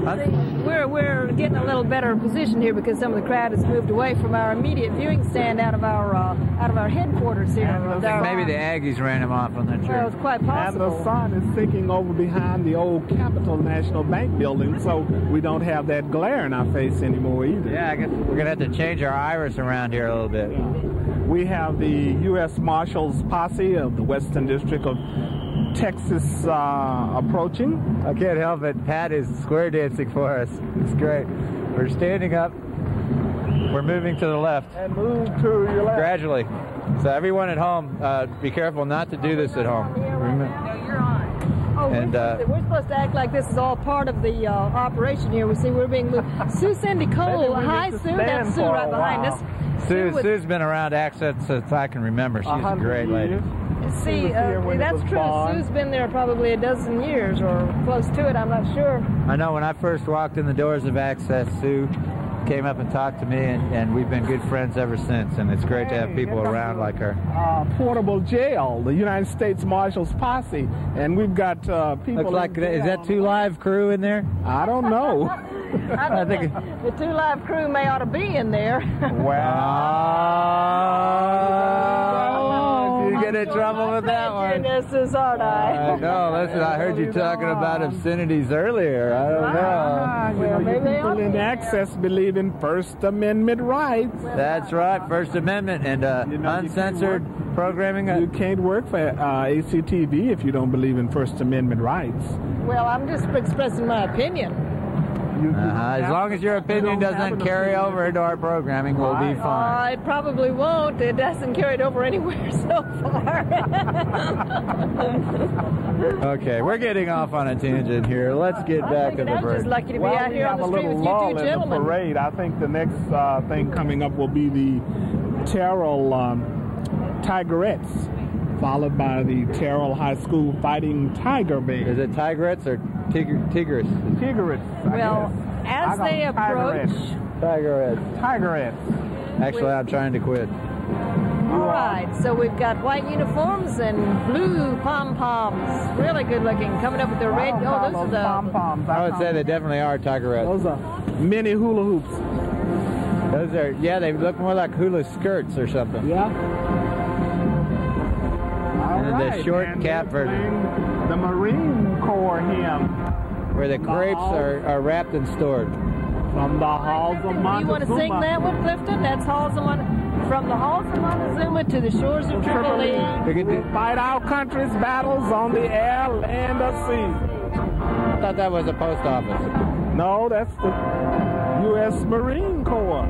We're getting a little better position here because some of the crowd has moved away from our immediate viewing stand out of our headquarters here. Maybe the Aggies ran him off on that trip. Well, it's quite possible. And the sun is sinking over behind the old Capital National Bank building, so we don't have that glare in our face anymore either. Yeah, I guess we're going to have to change our iris around here a little bit. Yeah. We have the U.S. Marshals Posse of the Western District of Texas approaching. I can't help it. Pat is square dancing for us. It's great. We're standing up. We're moving to the left. And move to your left. Gradually. So everyone at home, be careful not to do this at home. No, you're on. Oh, and, we're supposed to act like this is all part of the operation here. We see we're being moved. Sue Cindy Cole. Hi, Sue. That's Sue right behind us. Sue's been around accents since I can remember. She's a great lady. See, that's true. Sue's been there probably a dozen years or close to it. I'm not sure. I know when I first walked in the doors of Access, Sue came up and talked to me, and we've been good friends ever since, and it's great to have people around like her. Portable jail, the United States Marshals Posse, and we've got people... Looks like, is that 2 Live crew in there? I don't know. I think the 2 Live crew may ought to be in there. Wow. You get in trouble with that one. This is aren't I? No, listen, I heard you talking about obscenities earlier. I don't know. People in Access believe in First Amendment rights. That's right, First Amendment and uncensored programming. You can't work for ACTV if you don't believe in First Amendment rights. Well, I'm just expressing my opinion. As long as your opinion doesn't carry over into our programming, we'll be fine. It probably won't. It doesn't carry it over anywhere so far. Okay, we're getting off on a tangent here. Let's get back to the I'm just lucky to be out here on the street with you two gentlemen. Parade. I think the next thing coming up will be the Terrell Tigerettes, followed by the Terrell High School Fighting Tiger Band. Is it Tigerettes or Tigress? Tigerettes. Well, as they approach... Tigerettes. Actually, I'm trying to quit. All right, so we've got white uniforms and blue pom-poms. Really good looking. Coming up with their red... Oh, those are the... pom-poms. I would say they definitely are Tigerettes. Those are mini hula hoops. Those are... Yeah, they look more like hula skirts or something. Yeah. And the short cap version. The Marine Corps hymn. Where the crepes are wrapped and stored. From the halls of Montezuma. You want to sing that one, Clifton? That's halls of from the halls of Montezuma to the shores of Tripoli. We fight our country's battles on the air, land, or sea. I thought that was a post office. No, that's the U.S. Marine Corps.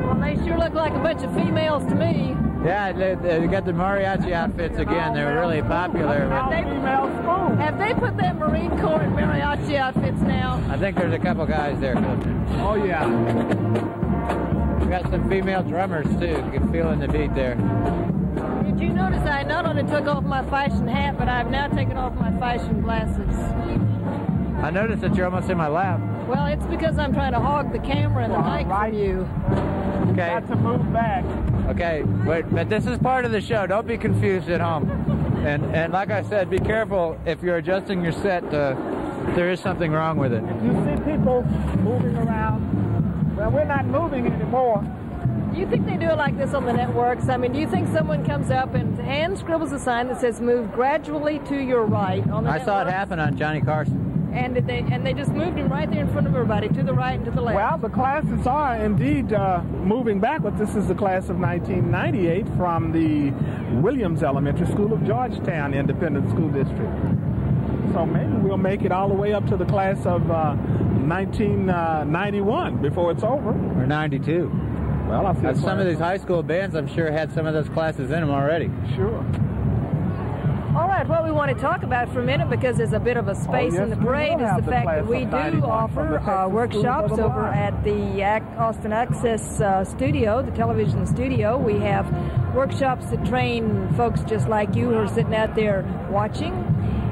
Well, they sure look like a bunch of females to me. Yeah, they got the mariachi outfits again. They're really popular. Have they put that Marine Corps in mariachi outfits now? I think there's a couple guys there. Oh, yeah. We got some female drummers, too. You can feel in the beat there. Did you notice I not only took off my fashion hat, but I've now taken off my fashion glasses? I noticed that you're almost in my lap. Well, it's because I'm trying to hog the camera and the mic from you. Okay. Got to move back. Okay, but this is part of the show. Don't be confused at home. And like I said, be careful if you're adjusting your set. There is something wrong with it. If you see people moving around, well, we're not moving anymore. Do you think they do it like this on the networks? I mean, do you think someone comes up and hand scribbles a sign that says "Move gradually to your right" on the networks? I saw it happen on Johnny Carson. And they just moved him right there in front of everybody, to the right and to the left. Well, the classes are indeed moving backwards. This is the class of 1998 from the Williams Elementary School of Georgetown Independent School District. So maybe we'll make it all the way up to the class of 1991 before it's over. Or 92. Well, I feel some of these high school bands, I'm sure, had some of those classes in them already. Sure. All right, what we want to talk about for a minute, because there's a bit of a space in the parade, is the fact that we do offer workshops over at the Austin Access studio, the television studio. We have workshops that train folks just like you who are sitting out there watching.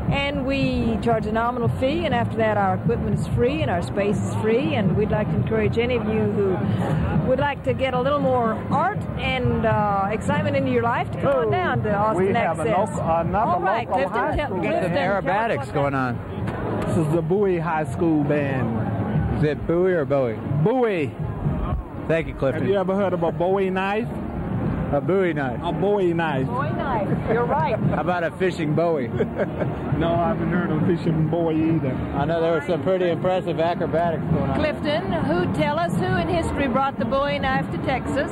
And we charge a nominal fee, and after that our equipment is free and our space is free, and we'd like to encourage any of you who would like to get a little more art and excitement into your life to come on down to Austin Access. All right, we got some aerobatics going on. This is the Bowie High School Band. Is it Bowie or Bowie? Bowie. Thank you, Clifton. Have you ever heard of a Bowie knife? A Bowie knife. A Bowie knife. Bowie knife. You're right. How about a fishing Bowie? No, I haven't heard of fishing Bowie either. I know there were some pretty impressive acrobatics going on. Clifton, tell us who in history brought the Bowie knife to Texas?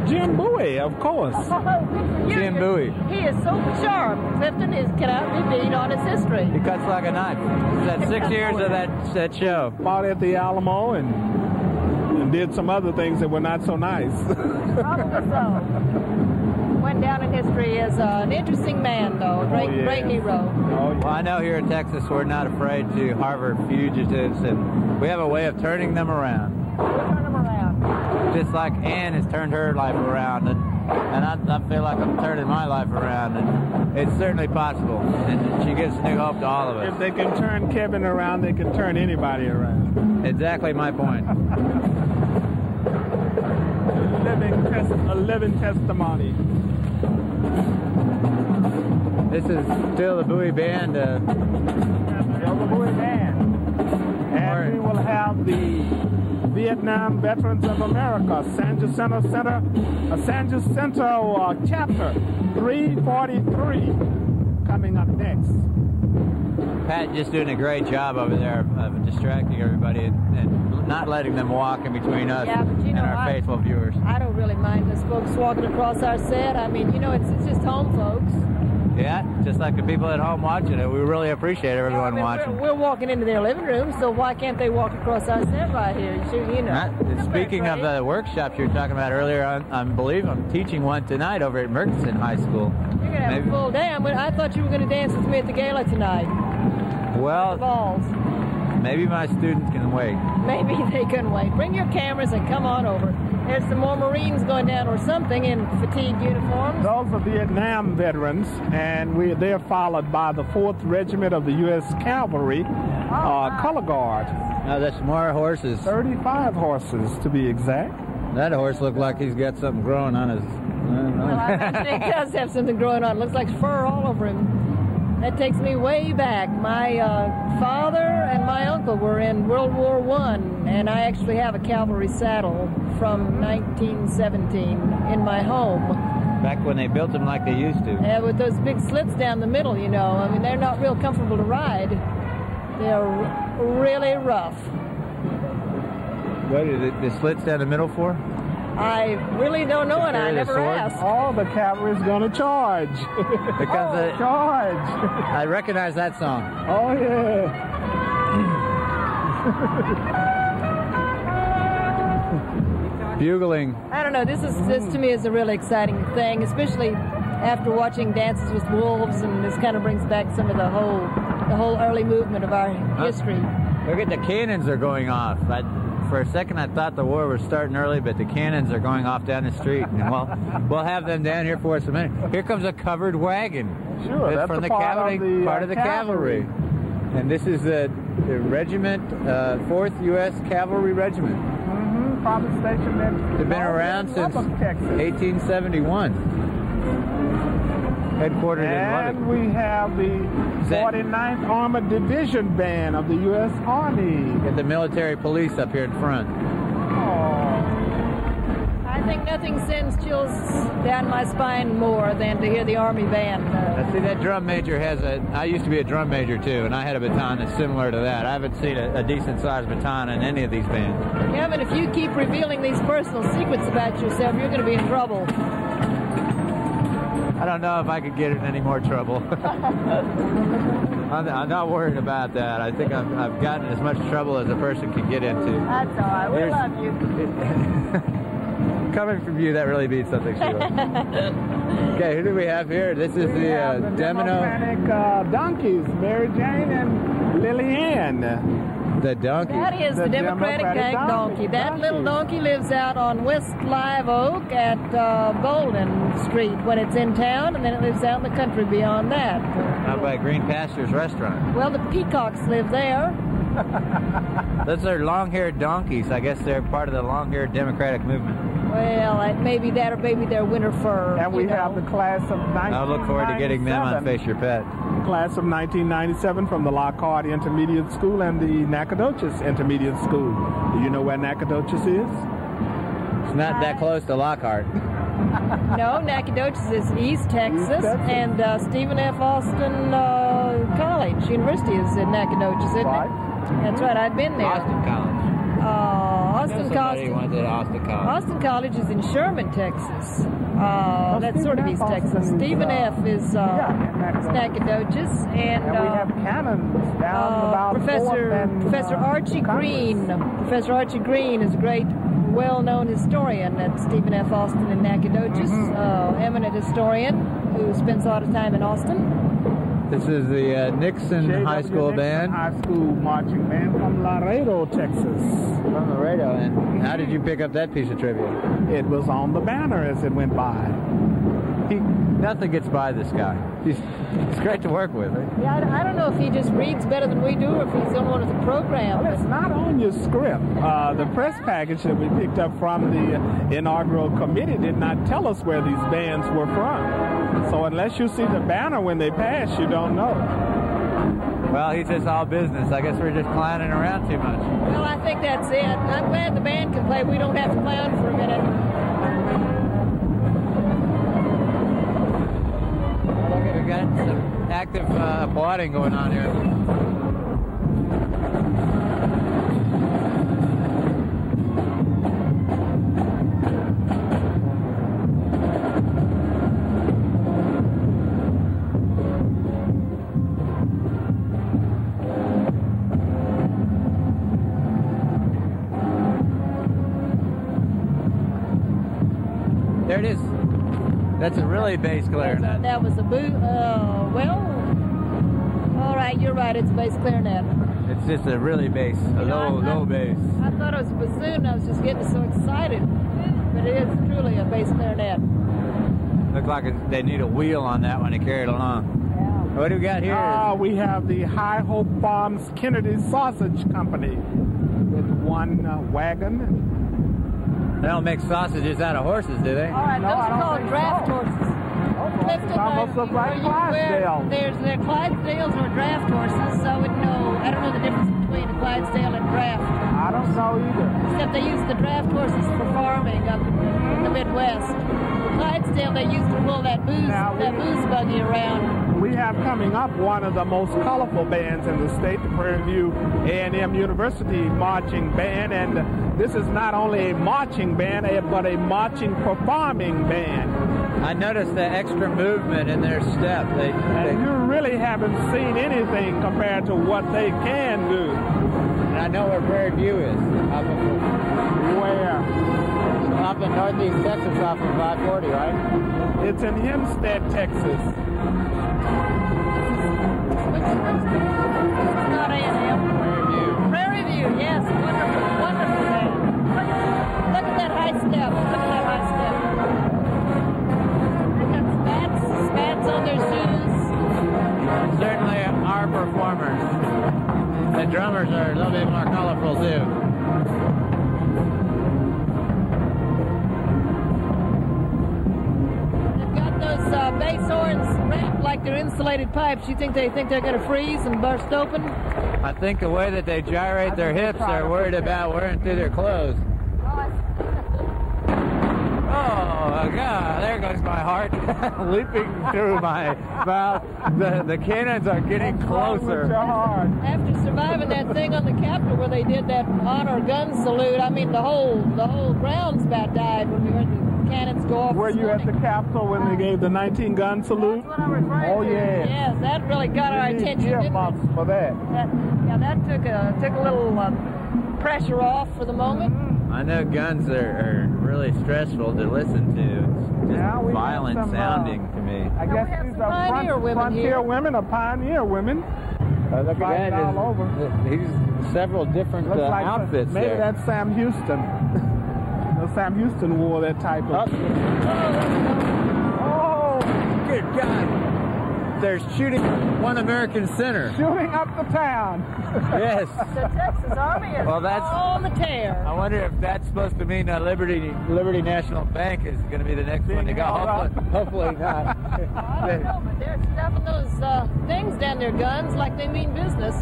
Jim Bowie, of course. Jim Bowie. He is so sharp. Clifton cannot be beat on his history. He cuts like a knife. That's 6 years of that show. Fought at the Alamo and did some other things that were not so nice. Probably so. Went down in history as an interesting man, though. Great hero. Oh, yeah. Well, I know here in Texas we're not afraid to harbor fugitives, and we have a way of turning them around. Turn them around. Just like Ann has turned her life around, and I feel like I'm turning my life around, and it's certainly possible. And she gives new hope to all of us. If they can turn Kevin around, they can turn anybody around. Exactly my point. A living testimony. This is still the Bowie Band. Still the Bowie Band. And we will have the Vietnam Veterans of America, San Jacinto Chapter 343, coming up next. Pat just doing a great job over there of distracting everybody and not letting them walk in between us and our faithful viewers. I don't really mind those folks walking across our set. I mean, it's just home folks. Yeah, just like the people at home watching it. We really appreciate everyone watching. We're walking into their living room, so why can't they walk across our set right here? Speaking of the workshops you were talking about earlier, I believe I'm teaching one tonight over at Murchison High School. You're going to have a full day. I thought you were going to dance with me at the gala tonight. Well, balls. Maybe my students can wait. Maybe they can wait. Bring your cameras and come on over. There's some more Marines going down or something in fatigue uniforms. Those are Vietnam veterans, and they're followed by the 4th Regiment of the U.S. Cavalry Color Guard. Now, there's more horses. 35 horses, to be exact. That horse looked like he's got something growing on his... Well, I imagine he does have something growing on. It looks like fur all over him. That takes me way back. My father and my uncle were in World War I, and I actually have a cavalry saddle from 1917 in my home. Back when they built them like they used to. Yeah, with those big slits down the middle, I mean, they're not real comfortable to ride. They're really rough. What is it, the slits down the middle for? I really don't know, and I never asked. Oh, the cavalry's going to charge. Charge. I recognize that song. Oh, yeah. Bugling. I don't know. This to me is a really exciting thing, especially after watching Dances with Wolves, and this kind of brings back some of the whole early movement of our history. Look at the cannons are going off. For a second, I thought the war was starting early, but the cannons are going off down the street. And we'll have them down here for us a minute. Here comes a covered wagon. Sure, that's from part of the cavalry. And this is the regiment, 4th U.S. Cavalry Regiment. Mm-hmm. Probably stationed there. They've been around since 1871. Headquartered in Lubbock. And we have the 49th Armored Division Band of the U.S. Army. Get the military police up here in front. I think nothing sends chills down my spine more than to hear the Army band. See, that drum major I used to be a drum major too, and I had a baton that's similar to that. I haven't seen a decent-sized baton in any of these bands. Yeah, but if you keep revealing these personal secrets about yourself, you're going to be in trouble. I don't know if I could get in any more trouble. I'm not worried about that. I think I've gotten as much trouble as a person can get into. That's all right. We love you. Coming from you, that really means something, Sheila. Okay, who do we have here? This is the Democratic donkeys, Mary Jane and Lily Ann. The donkey. That is the Democratic donkey. That little donkey lives out on West Live Oak at Golden Street when it's in town, and then it lives out in the country beyond that. Out by Green Pastures Restaurant. Well, the peacocks live there. Those are long-haired donkeys. I guess they're part of the long-haired Democratic movement. Well, maybe that or maybe their winter fur. And we have the class of 1997. I look forward to getting them on Face Your Pet. Class of 1997 from the Lockhart Intermediate School and the Nacogdoches Intermediate School. Do you know where Nacogdoches is? It's not that close to Lockhart. No, Nacogdoches is East Texas, and Stephen F. Austin College, University is in Nacogdoches, isn't it? That's right, I've been there. Austin College. Austin College. Went to Austin College. Austin College is in Sherman, Texas. That's sort of East Texas. Stephen F. is Nacogdoches, and we have cannons down about Professor Archie Green. Professor Archie Green is a great, well-known historian at Stephen F. Austin in Nacogdoches, eminent historian who spends a lot of time in Austin. This is the Nixon High School Band. High School marching band from Laredo, Texas. From Laredo. And how did you pick up that piece of trivia? It was on the banner as it went by. Nothing gets by this guy. He's great to work with. Right? Yeah, I don't know if he just reads better than we do or if he's on one of the programs. Well, it's not on your script. The press package that we picked up from the inaugural committee did not tell us where these bands were from. So unless you see the banner when they pass, you don't know. Well, he's just all business. I guess we're just clowning around too much. Well, I think that's it. I'm glad the band can play. We don't have to clown for a minute. We've got some active applauding going on here. There it is. That's a really bass clarinet. That was a well, all right, you're right, it's a bass clarinet. It's just a really bass, low bass. I thought it was a bassoon, I was just getting so excited. But it is truly a bass clarinet. Looks like they need a wheel on that one to carry it along. Yeah. What do we got here? We have the High Hope Farms Kennedy Sausage Company with one wagon. They don't make sausages out of horses, do they? All right, those are called draft horses. It almost looks like Clydesdale. There's Clydesdales or draft horses, so I would know. I don't know the difference between a Clydesdale and draft. I don't know either. Except they use the draft horses for farming up in the Midwest. Clydesdale, they used to pull that booze buggy around. We have coming up one of the most colorful bands in the state, the Prairie View A&M University Marching Band, and this is not only a marching band, but a marching performing band. I noticed the extra movement in their step. And you really haven't seen anything compared to what they can do. And I know where Prairie View is. Where? Up in northeast Texas off of 540, right? It's in Hempstead, Texas. Not A&M. Prairie View. Prairie View, yes. Wonderful, wonderful band. Look at that high step. Look at that high step. They got spats on their shoes. Certainly our performers. The drummers are a little bit more colorful too. Bass horns wrapped like they're insulated pipes. You think they're going to freeze and burst open? I think the way that they gyrate their hips, they're worried about wearing through their clothes. Oh, God, there goes my heart leaping through my mouth. The cannons are getting closer. After surviving that thing on the Capitol where they did that honor gun salute, I mean, the whole grounds about died when we heard the cannons go off. Were you at the Capitol when they gave the 19-gun salute? That's what I'm referring to. Yes. Yes, that really got our attention, didn't it? For that. That took a little pressure off for the moment. I know guns are really stressful to listen to. It's just violent sounding to me. I guess these are frontier women or pioneer women. Look at that. All over. He's several different like outfits maybe there. That's Sam Houston. Sam Houston wore that type of... Oh, good God. they're shooting one American center. Shooting up the town. Yes. The Texas Army is on the tear. I wonder if that's supposed to mean Liberty National Bank is going to be the next one to go. Hopefully not. I don't know, but they're stuffing those things down their guns like they mean business.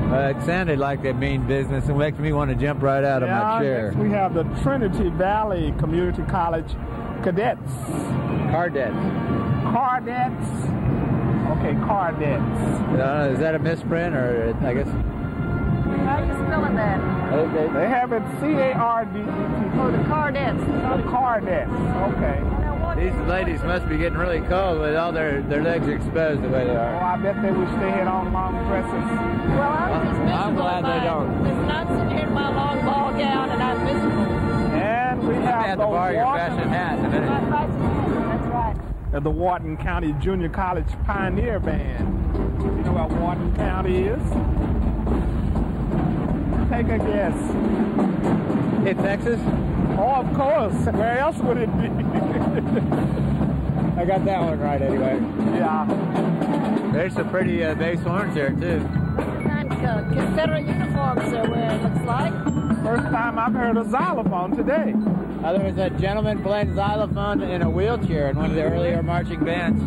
It sounded like they mean business and makes me want to jump right out of my chair. Next we have the Trinity Valley Community College Cadets. Cardets. Okay, Cardets. Is that a misprint or I guess? How are you spelling that? They have it C-A-R-D-E-T. Oh, the Cardets. The Cardets. Okay. These ladies must be getting really cold with all their legs exposed the way they are. Oh, I bet they wish they had on long dresses. Well, I'm glad they don't. Listen, I'm sitting here in my long ball gown and I'm miserable. And we have to borrow your fashion hat in a minute. That's right. The Wharton County Junior College Pioneer Band. You know what Wharton County is? Take a guess. In Texas? Oh, of course. Where else would it be? I got that one right anyway. Yeah. There's some pretty bass horns there, too. Confederate uniforms they're wearing, looks like. First time I've heard a xylophone today. There was a gentleman playing xylophone in a wheelchair in one of the earlier marching bands.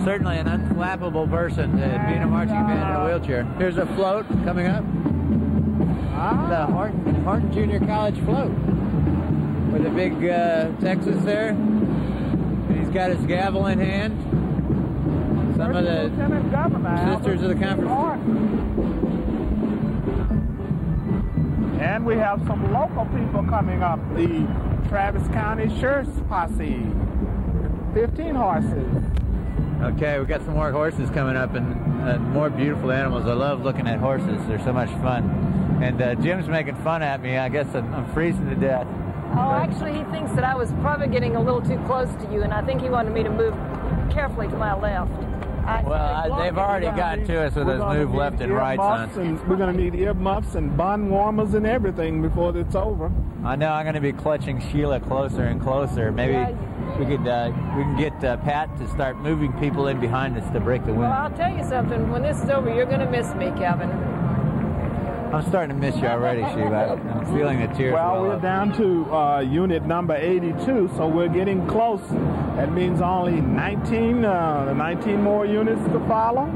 Certainly an unflappable person to be in a marching band in a wheelchair. Here's a float coming up. The Horton Junior College float. With a big Texas there. And he's got his gavel in hand. Some of the sisters of the conference. And we have some local people coming up. The Travis County Sheriff's Posse. 15 horses. Okay, we got some more horses coming up and more beautiful animals. I love looking at horses. They're so much fun. And Jim's making fun at me. I guess I'm freezing to death. Oh, actually, he thinks that I was probably getting a little too close to you, and I think he wanted me to move carefully to my left. They've already gotten to us with those move left and right signs. We're going to need earmuffs and bun warmers and everything before it's over. I know. I'm going to be clutching Sheila closer and closer. Maybe we can get Pat to start moving people in behind us to break the wind. Well, I'll tell you something. When this is over, you're going to miss me, Kevin. I'm starting to miss you already, Sheila. I'm feeling the tears. Well, we're down to unit number 82, so we're getting close. That means only 19 more units to follow.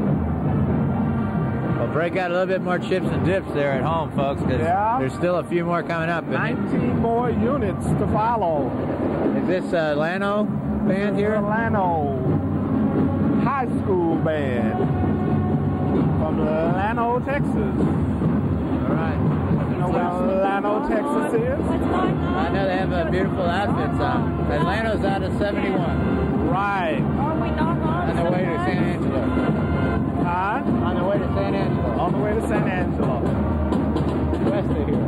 Well, break out a little bit more chips and dips there at home, folks, because there's still a few more coming up. 19 more units to follow. Is this Llano band here? Llano High School Band from Llano, Texas. All right. You know where Llano, Texas is? I know they have beautiful outfits on. Atlanta's out of 71. Right. Are we not on the way to San Angelo? Huh? On the way to San Angelo. On the way to San Angelo. West of here.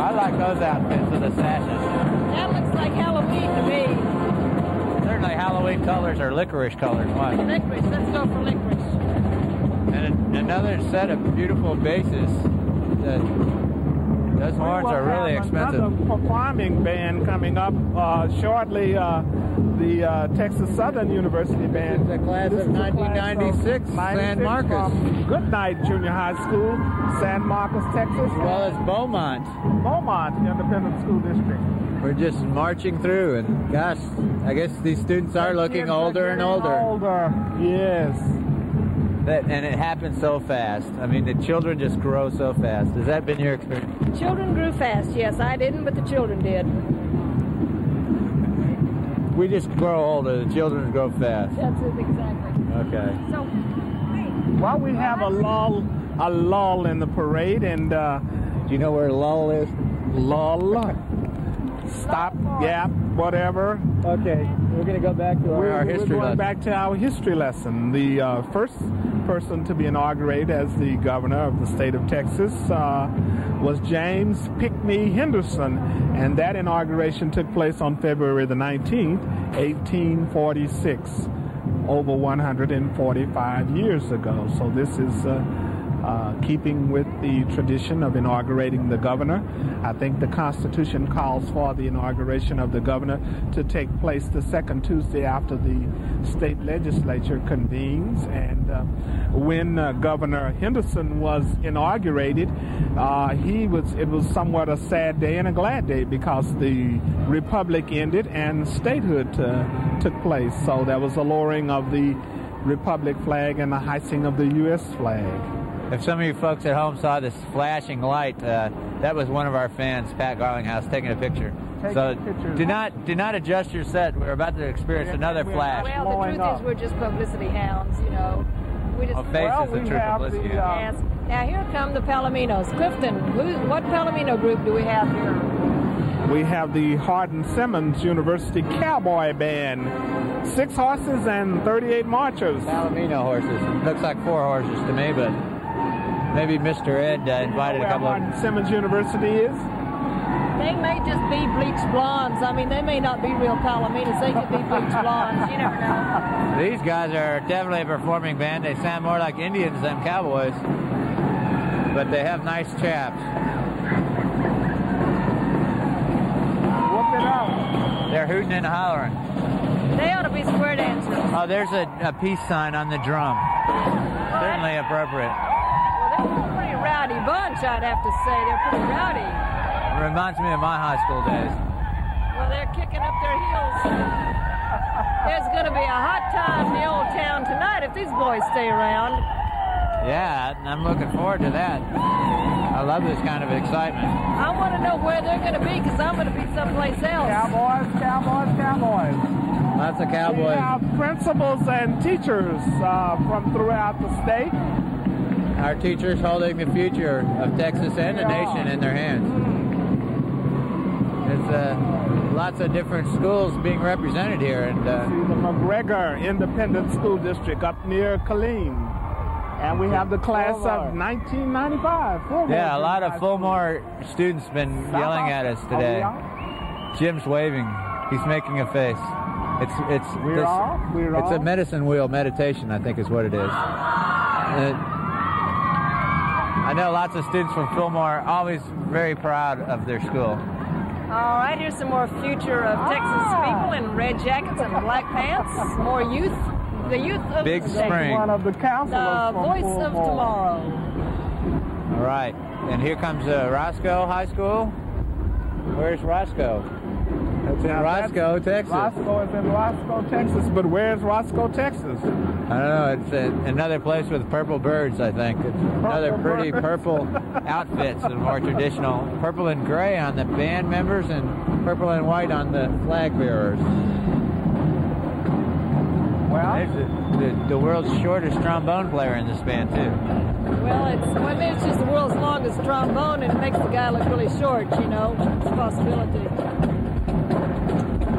I like those outfits with the sashes. That looks like Halloween to me. Certainly Halloween colors are licorice colors. Why? Licorice. Let's go for licorice. And another set of beautiful basses. Those horns are really expensive. Another performing band coming up shortly. The Texas Southern University Band. The class of 1996, San Marcos. From Goodnight Junior High School, San Marcos, Texas. As well as Beaumont. Beaumont Independent School District. We're just marching through, and gosh, I guess these students are looking older and older. Older, yes. And it happens so fast. I mean, the children just grow so fast. Has that been your experience? Children grew fast. Yes, I didn't, but the children did. We just grow older. The children grow fast. That's it, exactly. Okay. So, well, we have a lull in the parade, and do you know where lull is? Lull. Stop, gap, whatever. Okay, we're going to go back to our history lesson. We're going back to our history lesson. The first person to be inaugurated as the governor of the state of Texas was James Pinckney Henderson, and that inauguration took place on February the 19th, 1846, over 145 years ago. So this is keeping with the tradition of inaugurating the governor. I think the Constitution calls for the inauguration of the governor to take place the second Tuesday after the state legislature convenes. And when Governor Henderson was inaugurated, it was somewhat a sad day and a glad day because the republic ended and statehood took place. So there was a lowering of the republic flag and the hoisting of the U.S. flag. If some of you folks at home saw this flashing light, that was one of our fans, Pat Garlinghouse, taking a picture. Do not adjust your set. We're about to experience another flash. Well, the truth is we're just publicity hounds, you know. We just face is a true publicity hound. Yes. Now here come the Palominos. Clifton, what Palomino group do we have here? We have the Hardin-Simmons University Cowboy Band. 6 horses and 38 marchers. Palomino horses. Looks like 4 horses to me, but maybe Mr. Ed invited a couple of... Hardin-Simmons University is? They may just be bleached blondes. I mean, they may not be real Palominos. They could be bleached blondes. You never know. These guys are definitely a performing band. They sound more like Indians than cowboys. But they have nice chaps. Whoop it out. They're hooting and hollering. They ought to be square dancers. Oh, there's a peace sign on the drum. Certainly appropriate. Well, they're a pretty rowdy bunch, I'd have to say. They're pretty rowdy. It reminds me of my high school days. Well, they're kicking up their heels. There's going to be a hot time in the old town tonight if these boys stay around. Yeah, I'm looking forward to that. I love this kind of excitement. I want to know where they're going to be because I'm going to be someplace else. Cowboys, cowboys, cowboys. Lots of cowboys. We have principals and teachers from throughout the state. Our teachers holding the future of Texas and the nation in their hands. There's lots of different schools being represented here. And the McGregor Independent School District up near Killeen. And we have the class of 1995. Yeah, a lot of Fulmore students been yelling at us today. Jim's waving. He's making a face. It's a medicine wheel meditation, I think is what it is. I know lots of students from Fillmore are always very proud of their school. All right, here's some more future of Texas people in red jackets and black pants. More youth. The youth of Big Spring. One of the counselors. The voice of tomorrow. All right, and here comes Roscoe High School. Where's Roscoe? It's in Roscoe, Texas. Roscoe is in Roscoe, Texas, but where's Roscoe, Texas? I don't know. It's another place with purple birds, I think. It's another pretty purple outfits and more traditional. Purple and gray on the band members and purple and white on the flag bearers. Well, the world's shortest trombone player in this band, too. Well, it's just the world's longest trombone, and it makes the guy look really short, you know. It's a possibility.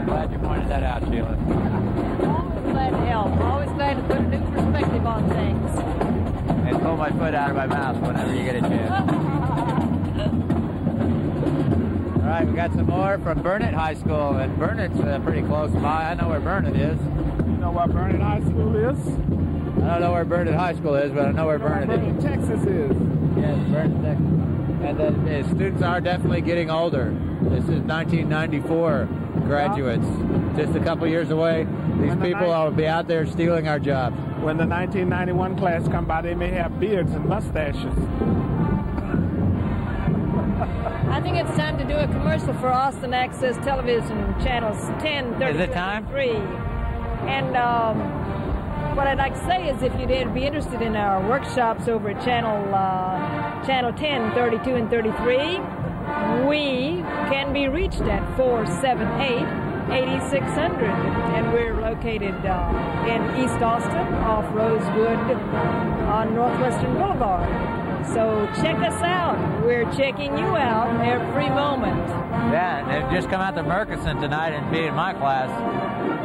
Glad you pointed that out, Sheila. Always glad to help. Always glad to put a new perspective on things. And pull my foot out of my mouth whenever you get a chance. All right, we got some more from Burnett High School, and Burnett's pretty close by. I know where Burnett is. You know where Burnett High School is? I don't know where Burnett High School is, but I know where Burnett is. Burnett, Texas is. Yes, Burnett, Texas. And the students are definitely getting older. This is 1994 graduates. Just a couple years away. These people will be out there stealing our jobs. When the 1991 class come by, they may have beards and mustaches. I think it's time to do a commercial for Austin Access Television channels 10, 30, Is it time? 3. And what I'd like to say is if you'd be interested in our workshops over at channel 10, 32, and 33, we can be reached at 478-8600. And we're located in East Austin off Rosewood on Northwestern Boulevard. So check us out. We're checking you out every moment. Yeah, and they've just come out to Murchison tonight and be in my class.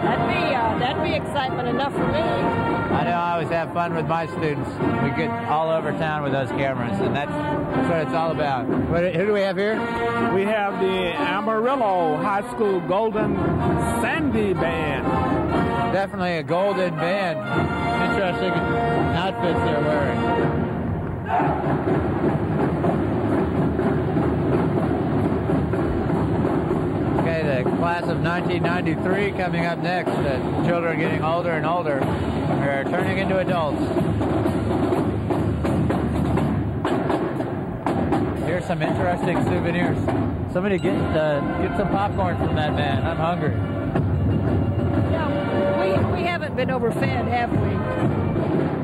That'd be excitement enough for me. I know I always have fun with my students. We get all over town with those cameras, and that's what it's all about. Who do we have here? We have the Amarillo High School Golden Sandy Band. Definitely a golden band. Interesting outfits they're wearing. Okay, the class of 1993 coming up next. The children getting older and older. They're turning into adults. Here's some interesting souvenirs. Somebody get some popcorn from that man. I'm hungry. Yeah, we haven't been overfed, have we?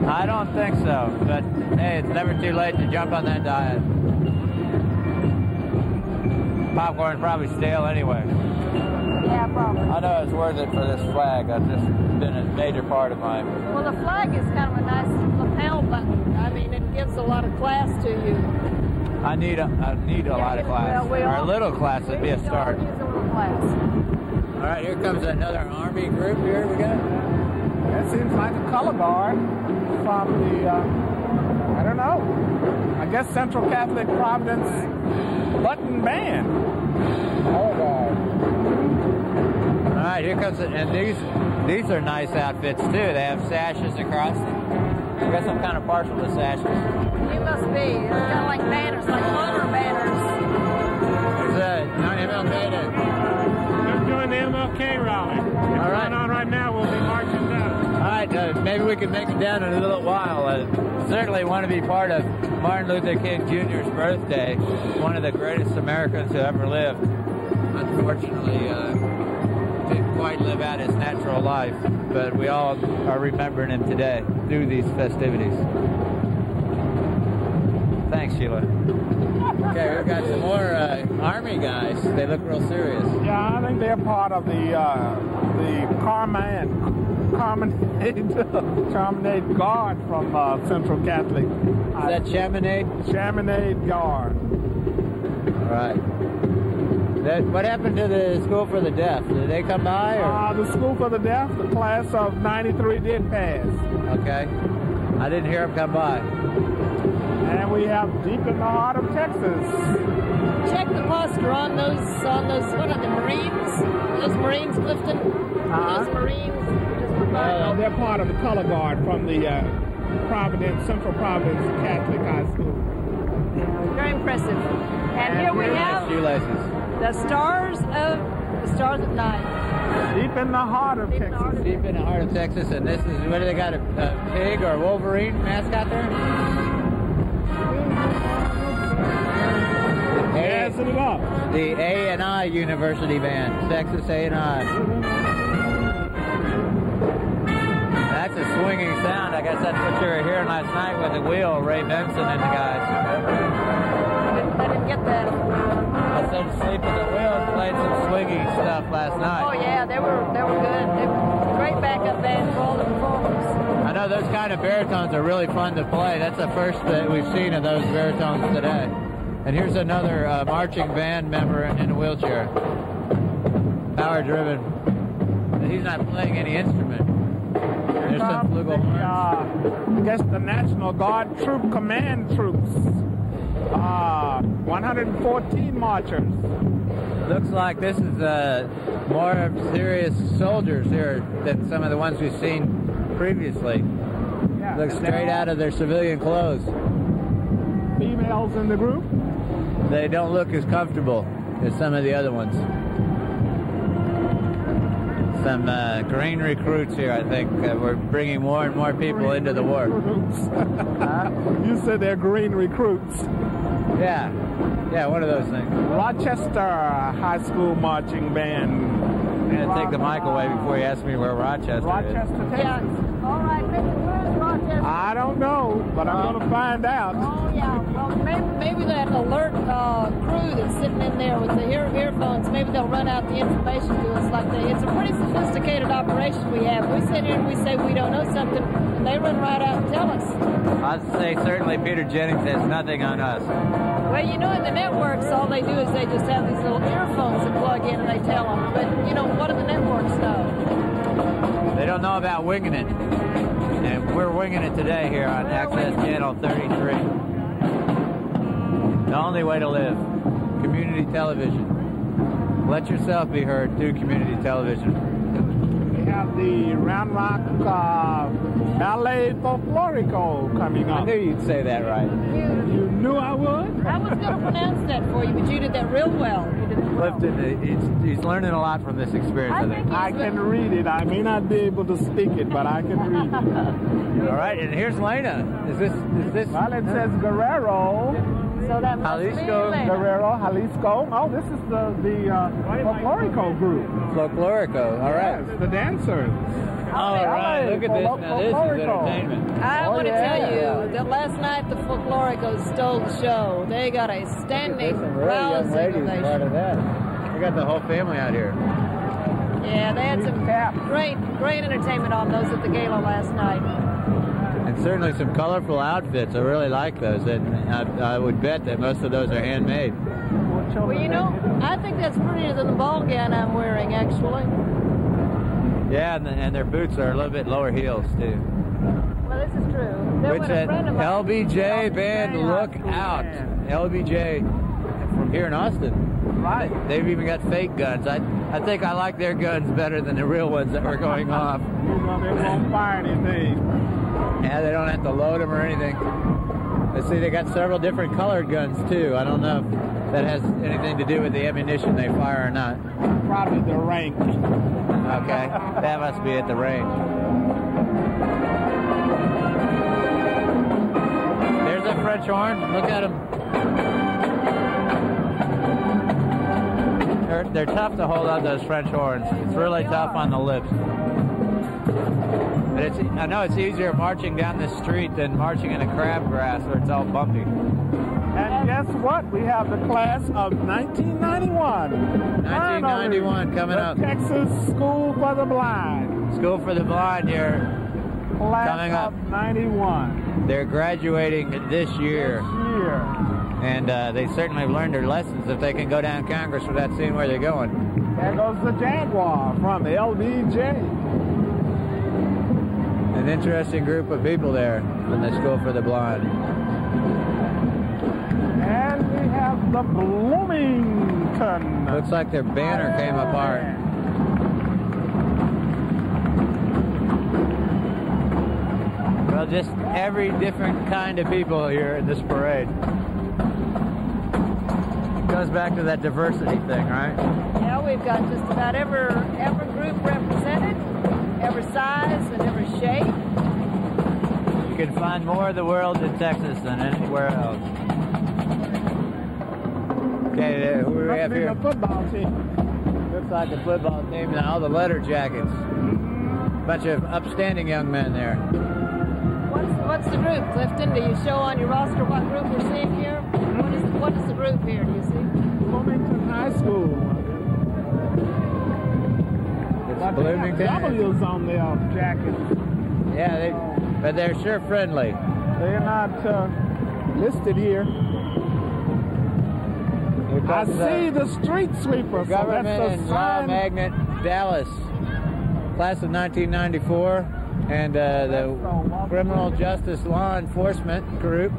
I don't think so, but hey, it's never too late to jump on that diet. Popcorn's probably stale anyway. Yeah, probably. I know it's worth it for this flag. That's just been a major part of mine. Well, the flag is kind of a nice lapel button. I mean, it gives a lot of class to you. I need a lot of class. Well, or a little class would be a start. Use a little class. All right, here comes another Army group here. We got. That seems like a color guard from the, I don't know, I guess Central Catholic Providence Button Band. Color guard. All right, here comes it, and these are nice outfits too. They have sashes across. I guess I'm kind of partial to sashes. You must be. It's kind of like banners, like honor banners. There's a MLK Day. Let's join the MLK rally. It's going on right now. We'll be marching down. All right, maybe we can make it down in a little while. Certainly want to be part of Martin Luther King Jr.'s birthday, one of the greatest Americans who ever lived. Unfortunately, didn't quite live out his natural life, but we all are remembering him today through these festivities. Thanks, Sheila. Okay, we've got some more Army guys. They look real serious. Yeah, I think they're part of the Carmenade Guard from Central Catholic. Is that Chaminade? Chaminade Guard. All right. What happened to the School for the Deaf? Did they come by? Or? The School for the Deaf, the class of 93 did pass. Okay. I didn't hear them come by. And we have Deep in the Heart of Texas. Check the poster on those, what are the Marines? Those Marines, Clifton? Those Marines? They're part of the color guard from the Central Providence Catholic High School. Very impressive. And here we have the Stars of Night. Deep in the Heart of Texas. Deep in the Heart of Texas, and this is, what do they got, a pig or a Wolverine mascot there? Passing it up. The A&I University Band, Texas A&I. That's a swinging sound. I guess that's what you were hearing last night with the wheel, Ray Benson and the guys. I didn't get that. I said Sleep at the Wheel played some swingy stuff last night. Oh yeah, they were good. They were great backup band for all the performers. I know those kind of baritones are really fun to play. That's the first that we've seen of those baritones today. And here's another marching band member in a wheelchair. Power driven. He's not playing any instrument. There's some flugelhorns. I guess the National Guard Troop Command Troops. 114 marchers. Looks like this is more serious soldiers here than some of the ones we've seen previously. Yeah, Look straight out of their civilian clothes. Females in the group? They don't look as comfortable as some of the other ones. Some green recruits here, I think. We're bringing more and more people into the war. You said they're green recruits. Yeah, one of those things. Rochester High School Marching Band. I'm going to take the mic away before you ask me where Rochester is. Rochester, Texas. Yeah. All right, where's Rochester? I don't know, but I'm going to find out. Oh, yeah. Well, maybe that alert crew that's sitting in there with the earphones, maybe they'll run out the information to us like that. It's a pretty sophisticated operation we have. We sit here and we say we don't know something, and they run right out and tell us. I'd say certainly Peter Jennings has nothing on us. Well, you know, in the networks, all they do is they just have these little earphones that plug in and they tell them. But, you know, what do the networks know? They don't know about winging it. And we're winging it today here on Access Channel 33. The only way to live. Community television. Let yourself be heard through community television. have the Round Rock Ballet Folklorico coming up. I knew you'd say that right. You knew I would? I was going to pronounce that for you, but you did that real well. You did it well. Clifton, he's learning a lot from this experience, I think. I can read it. I may not be able to speak it, but I can read it. All right, and here's Lena. Is this? Well, it says Guerrero. So that must Jalisco. be Guerrero, Jalisco. Oh, this is the Folklorico group. Folklorico, all right. Yes, the dancers. All right, look at this. Now, this is entertainment. I want to tell you that last night the Folkloricos stole the show. They got a standing rousing ovation. Part of that. We got the whole family out here. Yeah, they had some great entertainment on those at the gala last night. And certainly some colorful outfits. I really like those. And I would bet that most of those are handmade. Well, you know, I think that's prettier than the ball gown I'm wearing, actually. Yeah, and their boots are a little bit lower heels, too. Well, this is true. Which at LBJ Band, look out. LBJ from here in Austin. Right. They've even got fake guns. I think I like their guns better than the real ones that were going off. You know, they won't fire anything. Yeah, they don't have to load them or anything. Let's see, they got several different colored guns, too. I don't know if that has anything to do with the ammunition they fire or not. Probably the rank. Okay, that must be at the range. There's a French horn. Look at them. They're tough to hold up, those French horns. It's really tough on the lips. But I know it's easier marching down the street than marching in a crabgrass where it's all bumpy. And guess what? We have the class of 1991. 1991 coming up. Texas School for the Blind. School for the Blind here. Class coming up. Of 91. They're graduating this year. And they certainly have learned their lessons if they can go down Congress without seeing where they're going. There goes the Jaguar from LBJ. An interesting group of people there in the School for the Blind. And we have the Bloomington. Looks like their banner came apart. Well, just every different kind of people here in this parade. It goes back to that diversity thing, right? Yeah, we've got just about every group represented, every size and every shape. You can find more of the world in Texas than anywhere else. Okay, who do we have here? A football team. Looks like a football team and all the letter jackets. Bunch of upstanding young men there. What's the group, Clifton? Do you show on your roster what group we're seeing here? What is the group here, do you see? Bloomington High School. It's Bloomington. W's on their jackets. Yeah, but they're sure friendly. They're not listed here. I see the street sweeper. Government and Law Magnet, Dallas. Class of 1994. And the Criminal Justice Law Enforcement Group.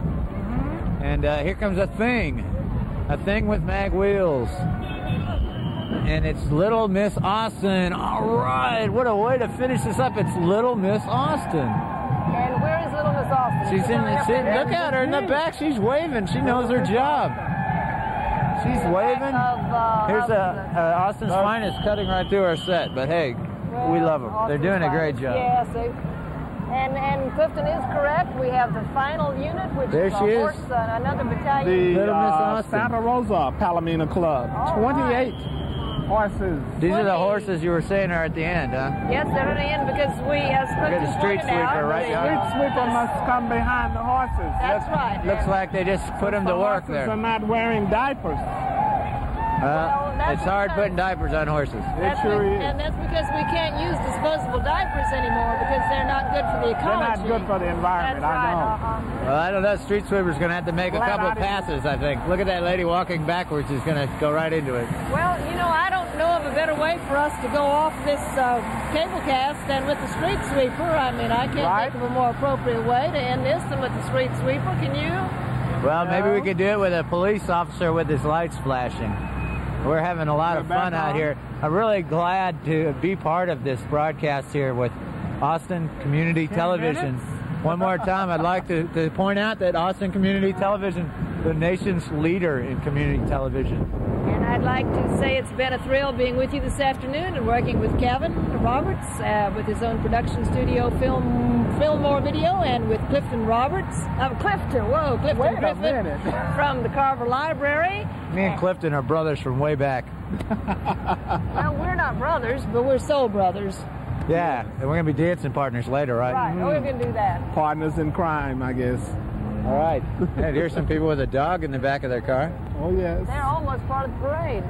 And here comes a thing with mag wheels. And it's Little Miss Austin. All right, what a way to finish this up. It's Little Miss Austin. And where is Little Miss Austin? She's look at her in the back. She's waving. She knows her job. She's waving. Here's Austin's finest cutting right through our set. But hey, we love them. They're doing a great job. Yes, and Clifton is correct. We have the final unit, which there is she is. Another battalion. The Santa Rosa Palomino Club. 28 horses. These are the horses you were saying are at the end, huh? Yes, they're at the end because we, as Clifton the street pointed sweeper, out, right? The street sweeper must come behind the horses. That's right. Looks like they just put them to work there. The horses are not wearing diapers. It's hard putting diapers on horses. It sure is. And that's because we can't use disposable diapers anymore because they're not good for the ecology. They're not good for the environment, That's I know. right. Well, I don't know. Street sweeper's going to have to make a couple passes, I think. Look at that lady walking backwards. She's going to go right into it. Well, you know, I don't know of a better way for us to go off this cable cast than with the street sweeper. I mean, I can't think of a more appropriate way to end this than with the street sweeper. Can you? Well, maybe we could do it with a police officer with his lights flashing. We're having a lot of fun out here. I'm really glad to be part of this broadcast here with Austin Community Television. One more time, I'd like to point out that Austin Community Television, the nation's leader in community television. And I'd like to say it's been a thrill being with you this afternoon and working with Kevin Roberts with his own production studio, Fillmore Video, and with Clifton Griffin from the Carver Library. Me and Clifton are brothers from way back. Well, we're not brothers, but we're soul brothers. Yeah, and we're going to be dancing partners later, right? Right, we're going to do that. Partners in crime, I guess. All right. And here's some people with a dog in the back of their car. Oh, yes. They're almost part of the parade.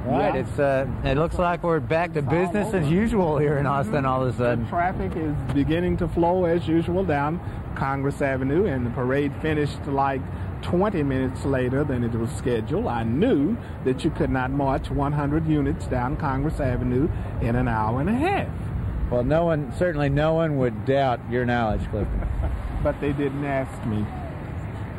Right, yeah. It looks like we're back to business as usual here in Austin all of a sudden. The traffic is beginning to flow as usual down Congress Avenue, and the parade finished like 20 minutes later than it was scheduled. I knew that you could not march 100 units down Congress Avenue in an hour and a half. Well, certainly no one would doubt your knowledge, Clifton. But they didn't ask me.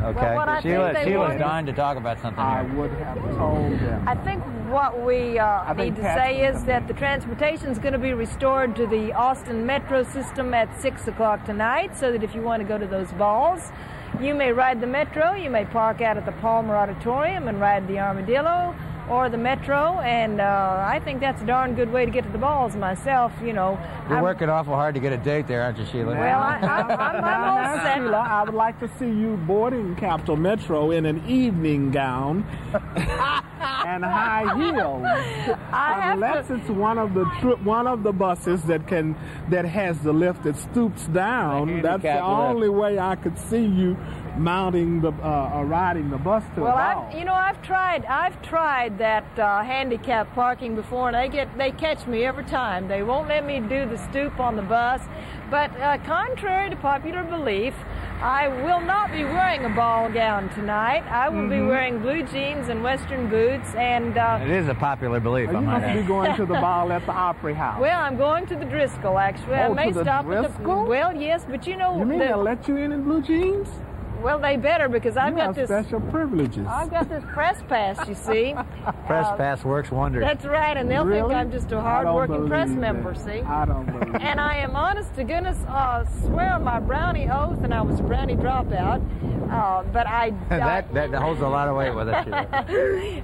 Okay. Well, Sheila's dying to talk about something I here. would have told them. I think what we need to say is that the transportation is going to be restored to the Austin Metro system at 6 o'clock tonight, so that if you want to go to those balls, you may ride the Metro, you may park out at the Palmer Auditorium and ride the Armadillo or the Metro, and I think that's a darn good way to get to the balls myself, you know. You're working awful hard to get a date there, aren't you, Sheila? Well, I'm all set. Sheila, I would like to see you boarding Capitol Metro in an evening gown and high heels. Unless it's one of the buses that has the lift that stoops down. That's the only way I could see you mounting the riding the bus to a ball. I've tried that handicap parking before, and they catch me every time. They won't let me do the stoop on the bus. But contrary to popular belief, I will not be wearing a ball gown tonight. I will be wearing blue jeans and Western boots. And it is a popular belief. You must be going to the ball at the Opry House. Well, I'm going to the Driscoll, actually. I may stop at the Well, yes, but you know. You mean they'll let you in blue jeans? Well, they better, because I've got this special privileges. I've got this press pass, you see. Press pass works wonders. That's right, and they'll think I'm just a hard-working press member, see? I don't believe And I am, honest to goodness, swear on my brownie oath, and I was a brownie dropout, but that holds a lot of weight with us.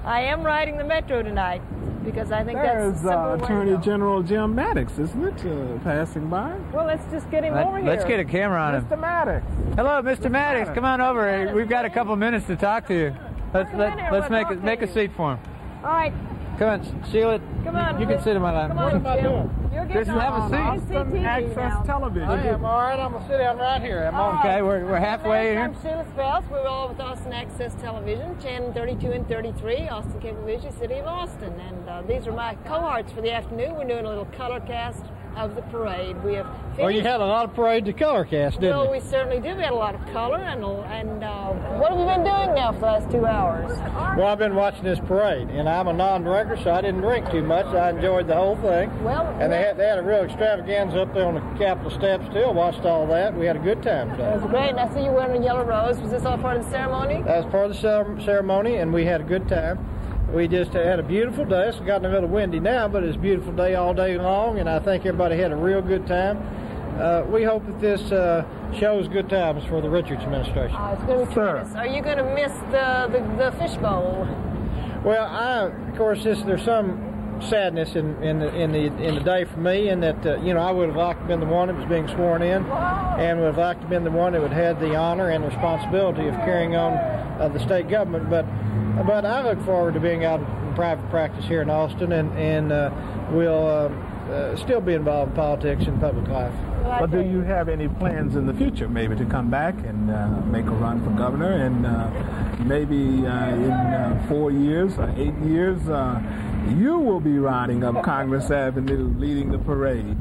I am riding the Metro tonight, because I think that's the simple way to go. Attorney General Jim Maddox, isn't it, passing by? Well, let's just get him over here. Let's get a camera on him. Mr. Maddox. Hello, Mr. Maddox. Come on over. We've got a couple minutes to talk to you. Let's make a seat for him. All right. Come on, Sheila. Come on. You can sit in my lap. Come on, What am I doing? You're Just have a seat. Austin Access Television. I am all right. I'm going to sit down right here. Okay, we're halfway here. I'm Sheila Spells. We're all with Austin Access Television, channel 32 and 33, Austin Cable Vision, City of Austin. And these are my cohorts for the afternoon. We're doing a little color cast of the parade. We have finished. Well, you had a lot of parade to color cast, didn't you? Well, we certainly did. We had a lot of color, and what have you been doing now for the last 2 hours? Well, I've been watching this parade, and I'm a non-drinker, so I didn't drink too much. I enjoyed the whole thing. Well, and they had a real extravaganza up there on the Capitol steps, too. I watched all that. We had a good time. So. It was great, and I see you wearing a yellow rose. Was this all part of the ceremony? That was part of the ceremony, and we had a good time. We just had a beautiful day. It's gotten a little windy now, but it's a beautiful day all day long, and I think everybody had a real good time. We hope that this shows good times for the Richards administration. It's going to be tremendous. Are you going to miss the fishbowl? Well, of course, there's some sadness in the day for me, and that I would have liked to have been the one that was being sworn in, and would have liked to have been the one that would have had the honor and responsibility of carrying on the state government. But I look forward to being out in private practice here in Austin, and will still be involved in politics and public life. But do you have any plans in the future, maybe to come back and make a run for governor, and maybe in 4 years or 8 years, you will be riding up Congress Avenue leading the parade?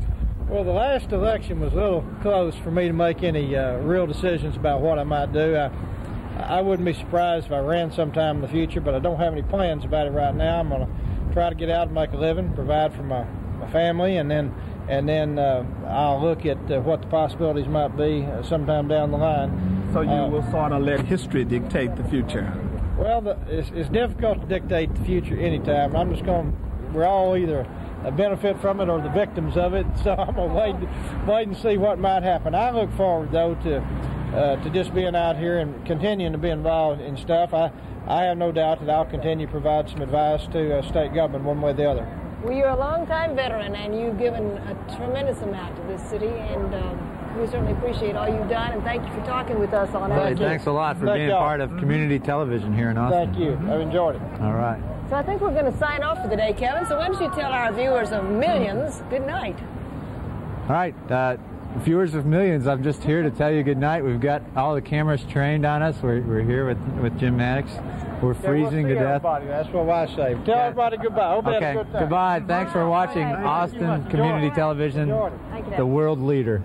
Well, the last election was a little close for me to make any real decisions about what I might do. I wouldn't be surprised if I ran sometime in the future, but I don't have any plans about it right now. I'm going to try to get out and make a living, provide for my family, and then I'll look at what the possibilities might be sometime down the line. So you will sort of let history dictate the future? Well, it's difficult to dictate the future anytime. We're all either a benefit from it or the victims of it, so I'm going to wait and see what might happen. I look forward, though, to just being out here and continuing to be involved in stuff. I have no doubt that I'll continue to provide some advice to state government one way or the other. Well, you're a longtime veteran, and you've given a tremendous amount to this city, and we certainly appreciate all you've done, and thank you for talking with us on it. Thanks a lot for being part of community television here in Austin. Thank you. I've enjoyed it. All right. So I think we're going to sign off for the day, Kevin. So why don't you tell our viewers of millions good night? All right. Viewers of millions, I'm just here to tell you good night. We've got all the cameras trained on us. We're here with Jim Maddox. We're freezing to death. Everybody. That's what I say. Tell everybody goodbye. Hope you had a good time. Goodbye. Thanks for watching Austin Community Television, the world leader.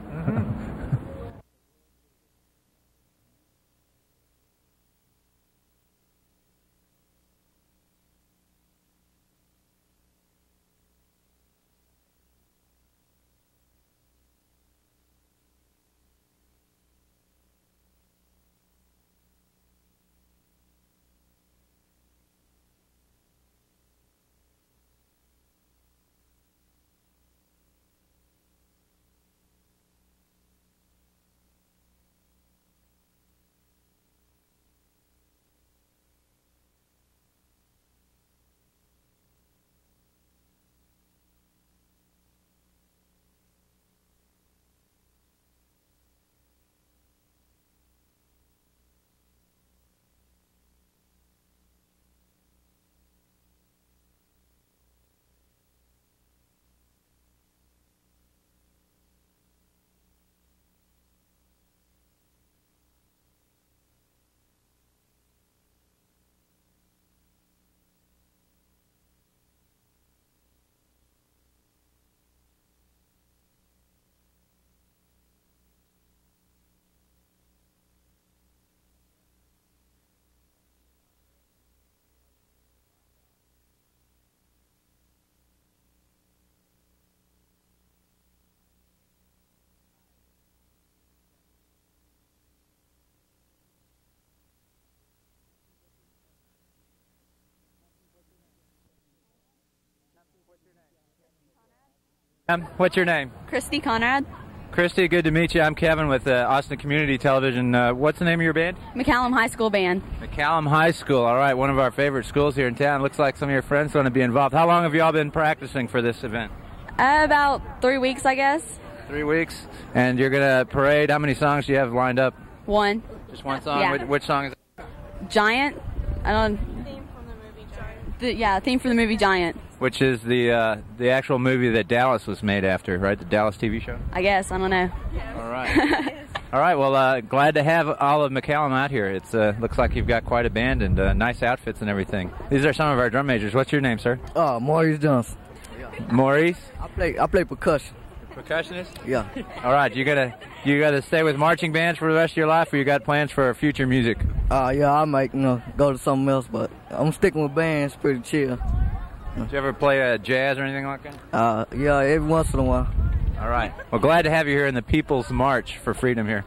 What's your name? Christy Conrad. Christy, good to meet you. I'm Kevin with Austin Community Television. What's the name of your band? McCallum High School Band. McCallum High School. All right, one of our favorite schools here in town. Looks like some of your friends want to be involved. How long have you all been practicing for this event? About 3 weeks, I guess. 3 weeks? And you're going to parade. How many songs do you have lined up? One. Just one song? Yeah. Which song is it? Giant. I don't. Theme from the movie Giant. Theme from the movie Giant. Which is the actual movie that Dallas was made after, right? The Dallas TV show? I guess. I don't know. All right. All right. Well, glad to have all of McCallum out here. It looks like you've got quite a band and nice outfits and everything. These are some of our drum majors. What's your name, sir? Maurice Johnson. Maurice? I play percussion. Percussionist? Yeah. All right. You gotta stay with marching bands for the rest of your life, or you got plans for future music? Yeah, I might go to something else, but I'm sticking with bands. Pretty chill. Did you ever play jazz or anything like that? Yeah, every once in a while. All right. Well, glad to have you here in the People's March for Freedom here.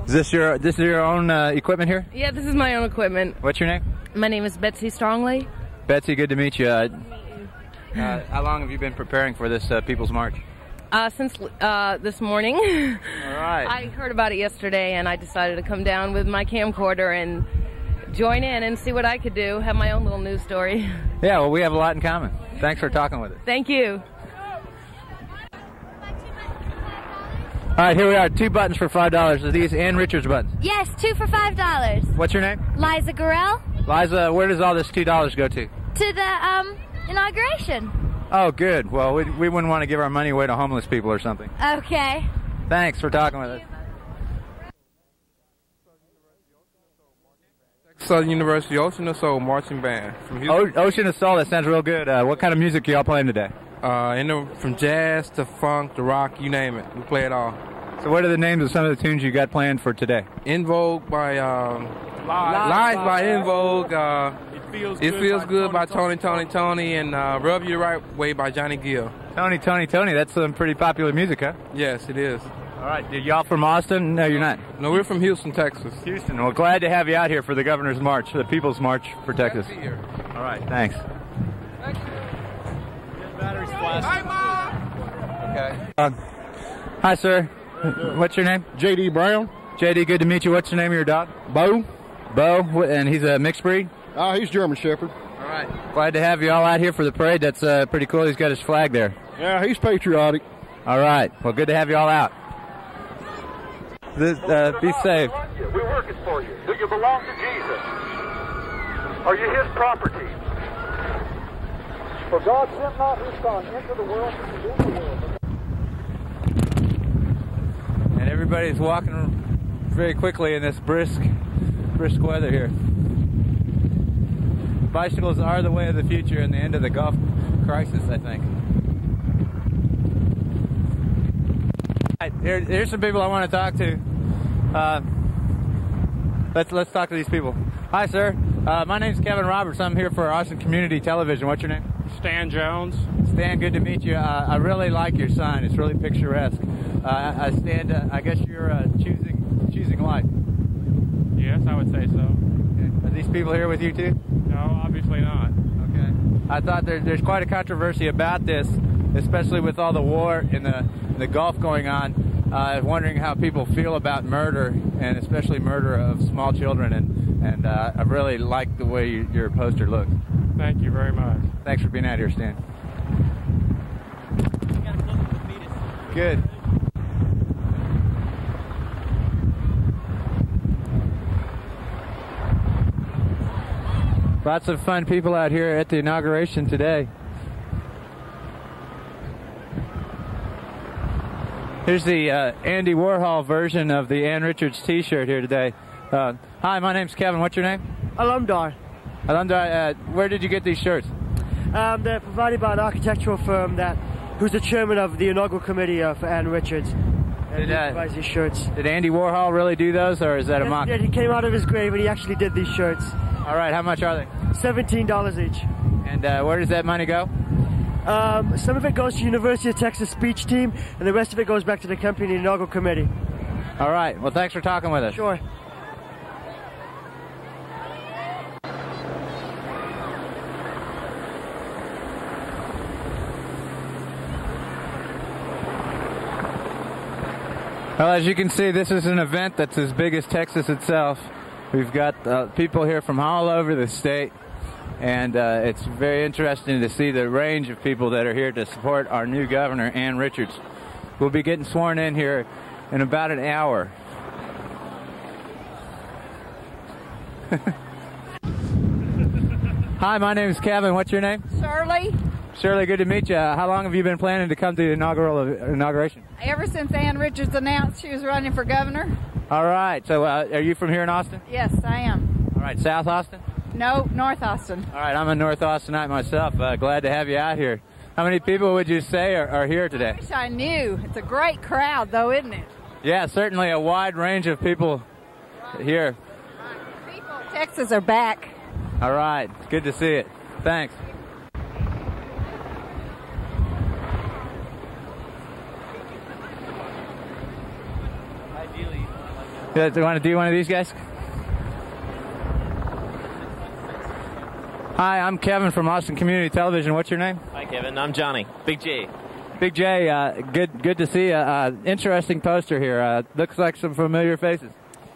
Is this your own equipment here? Yeah, this is my own equipment. What's your name? My name is Betsy Strongley. Betsy, good to meet you. How long have you been preparing for this People's March? Since this morning. All right. I heard about it yesterday, and I decided to come down with my camcorder and join in and see what I could do, have my own little news story. Yeah, well, we have a lot in common. Thanks for talking with us. Thank you. All right, here we are, 2 buttons for $5. Are these Ann Richards buttons? Yes, 2 for $5. What's your name? Liza Gurrell. Liza, where does all this $2 go to? To the inauguration. Oh, good. Well, we wouldn't want to give our money away to homeless people or something. Okay. Thanks for talking with us. Southern University Ocean of Soul Marching Band from Houston. Ocean of Soul, that sounds real good. What kind of music are y'all playing today? From jazz to funk to rock, you name it. We play it all. So what are the names of some of the tunes you got planned for today? In Vogue by Lies by In Vogue. It Feels Good by Tony, and Rub You the Right Way by Johnny Gill. Tony, that's some pretty popular music, huh? Yes, it is. All right. Y'all from Austin? No, you're not. No, we're from Houston, Texas. Houston. Well, glad to have you out here for the Governor's March, the People's March for Texas. Glad to be here. All right. Thanks. Batteries flash. Okay. Hi, sir. What's your name? J.D. Brown. J.D., good to meet you. What's the name of your dog? Bo. Bo, and he's a mixed breed? He's German Shepherd. All right. Glad to have you all out here for the parade. That's pretty cool. He's got his flag there. Yeah, he's patriotic. All right. Well, good to have you all out. Be safe. We're working for you. Do you belong to Jesus? Are you his property? For God sent not his Son into the world to condemn the world. And everybody's walking very quickly in this brisk weather here. Bicycles are the way of the future and the end of the golf crisis, I think. Right, here's some people I want to talk to. Let's talk to these people. Hi, sir. My name's Kevin Roberts. I'm here for Austin Community Television. What's your name? Stan Jones. Stan, good to meet you. I really like your sign. It's really picturesque. Stan, I guess you're choosing life. Yes, I would say so. Okay. Are these people here with you too? No, obviously not. Okay. I thought there's quite a controversy about this, especially with all the war in the Gulf going on. Wondering how people feel about murder, and especially murder of small children. And I really like the way your poster looks. Thank you very much. Thanks for being out here, Stan. Good. Lots of fun people out here at the inauguration today. Here's the Andy Warhol version of the Ann Richards t-shirt here today. Hi, my name's Kevin. What's your name? Alumni. Alumni. Where did you get these shirts? They're provided by an architectural firm who's the chairman of the inaugural committee for Ann Richards. He provides these shirts. Did Andy Warhol really do those, or is that a mock? He came out of his grave and he actually did these shirts. All right, how much are they? $17 each. And where does that money go? Some of it goes to University of Texas speech team, and the rest of it goes back to the company and the inaugural committee. All right. Well, thanks for talking with us. Sure. Well, as you can see, this is an event that's as big as Texas itself. We've got people here from all over the state, and it's very interesting to see the range of people that are here to support our new governor, Ann Richards. We'll be getting sworn in here in about an hour. Hi, my name is Kevin. What's your name? Shirley. Shirley, good to meet you. How long have you been planning to come to the inauguration? Ever since Ann Richards announced she was running for governor. All right. So are you from here in Austin? Yes, I am. All right. South Austin? No, North Austin. All right. I'm a North Austinite myself. Glad to have you out here. How many people would you say are here today? I wish I knew. It's a great crowd, though, isn't it? Yeah, certainly a wide range of people here. Right. People in Texas are back. All right. Good to see it. Thanks. Do you want to do one of these guys? Hi, I'm Kevin from Austin Community Television. What's your name? Hi, Kevin. I'm Johnny. Big J. Big J, good to see you. Interesting poster here. Looks like some familiar faces.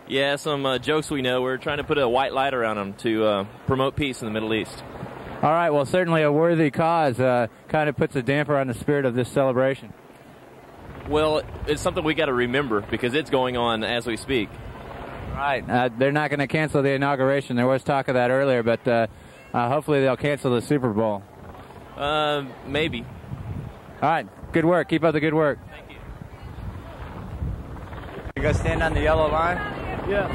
Yeah, some jokes we know. We're trying to put a white light around them to promote peace in the Middle East. All right, well, certainly a worthy cause. Kind of puts a damper on the spirit of this celebration. Well, it's something we got to remember because it's going on as we speak. Right. They're not going to cancel the inauguration. There was talk of that earlier, but hopefully they'll cancel the Super Bowl. Maybe. All right. Good work. Keep up the good work. Thank you. You guys stand on the yellow line? Yeah.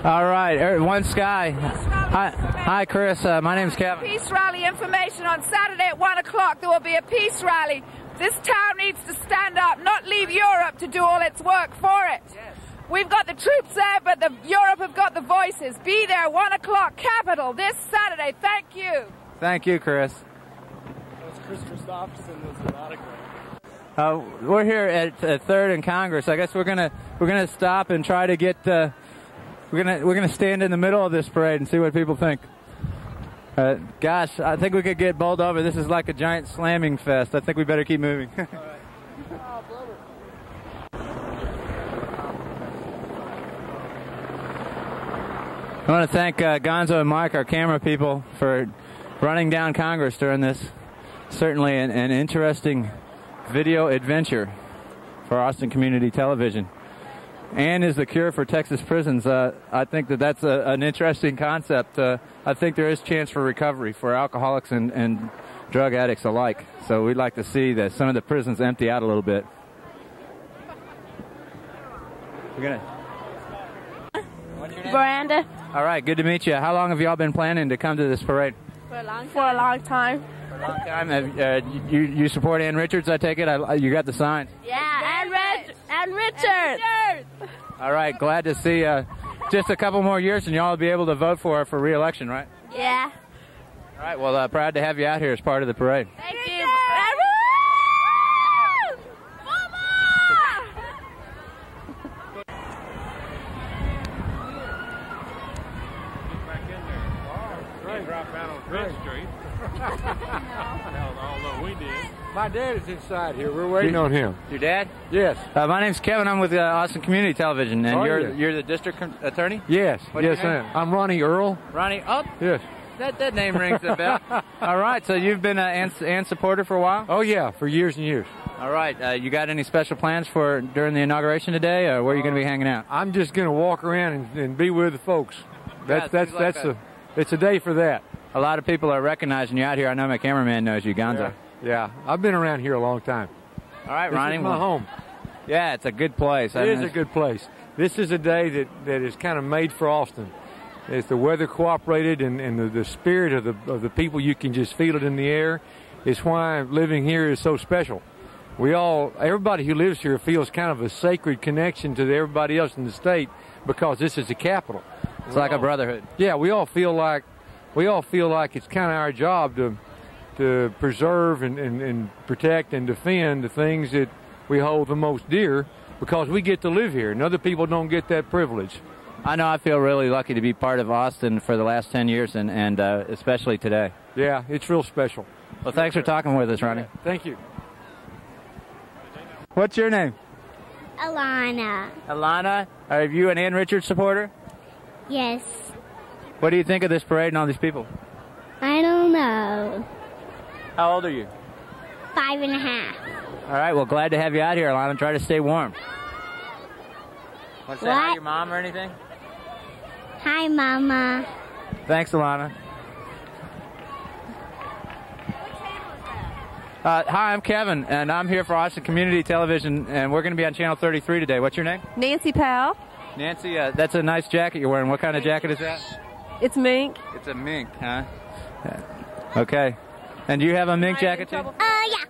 All right. One Sky. Hi, Chris. My name's Kevin. Peace rally information on Saturday at 1 o'clock. There will be a peace rally. This town needs to stand up, not leave Europe to do all its work for it. Yes. We've got the troops there, but Europe have got the voices. Be there, 1 o'clock, Capitol, this Saturday. Thank you. Thank you, Chris. That was Chris Christopherson. Was an autograph. We're here at 3rd and Congress. I guess we're gonna stop and try to get. We're gonna stand in the middle of this parade and see what people think. Gosh, I think we could get bowled over. This is like a giant slamming fest. I think we better keep moving. I want to thank Gonzo and Mike, our camera people, for running down Congress during this. Certainly an interesting video adventure for Austin Community Television. And is the cure for Texas prisons. I think that's an interesting concept. I think there is chance for recovery for alcoholics and drug addicts alike. So we'd like to see that some of the prisons empty out a little bit. Miranda. All right, good to meet you. How long have y'all been planning to come to this parade? For a long time. For a long time. You support Ann Richards, I take it? You got the sign. Yeah, Ann Richards. All right, glad to see just a couple more years and y'all will be able to vote for her for re-election, right? Yeah. All right, well, proud to have you out here as part of the parade. Thank you. Although we did. My dad is inside here. We're waiting on him. Your dad? Yes. My name's Kevin. I'm with Austin Community Television, and you're the district attorney? Yes. Yes, I am. I'm Ronnie Earl. Ronnie? Oh. Yes. That name rings a bell. All right, so you've been an Ann supporter for a while? Oh, yeah, for years and years. All right, you got any special plans for during the inauguration today, or where are you going to be hanging out? I'm just going to walk around and be with the folks. It's a day for that. A lot of people are recognizing you out here. I know my cameraman knows you, Gonzo. Yeah. I've been around here a long time. All right, Ronnie. This is my home. Yeah, it's a good place. It is a good place. This is a day that is kind of made for Austin. It's the weather cooperated and the spirit of the people. You can just feel it in the air. It's why living here is so special. Everybody who lives here feels kind of a sacred connection to everybody else in the state because this is the capital. It's like a brotherhood. Yeah, we all feel like it's kind of our job to preserve and protect and defend the things that we hold the most dear because we get to live here and other people don't get that privilege. I know I feel really lucky to be part of Austin for the last 10 years and especially today. Yeah, it's real special. Well, thanks for talking with us, Ronnie. Thank you. What's your name? Alana. Alana? Are you an Ann Richards supporter? Yes. What do you think of this parade and all these people? I don't know. How old are you? 5.5. All right, well, glad to have you out here, Alana. Try to stay warm. Want to say hi to your mom or anything? Hi, Mama. Thanks, Alana. Hi, I'm Kevin, and I'm here for Austin Community Television, and we're going to be on Channel 33 today. What's your name? Nancy Powell. Nancy, that's a nice jacket you're wearing. What kind of jacket is that? It's mink. It's a mink, huh? Okay. And do you have a mink jacket too? Yeah.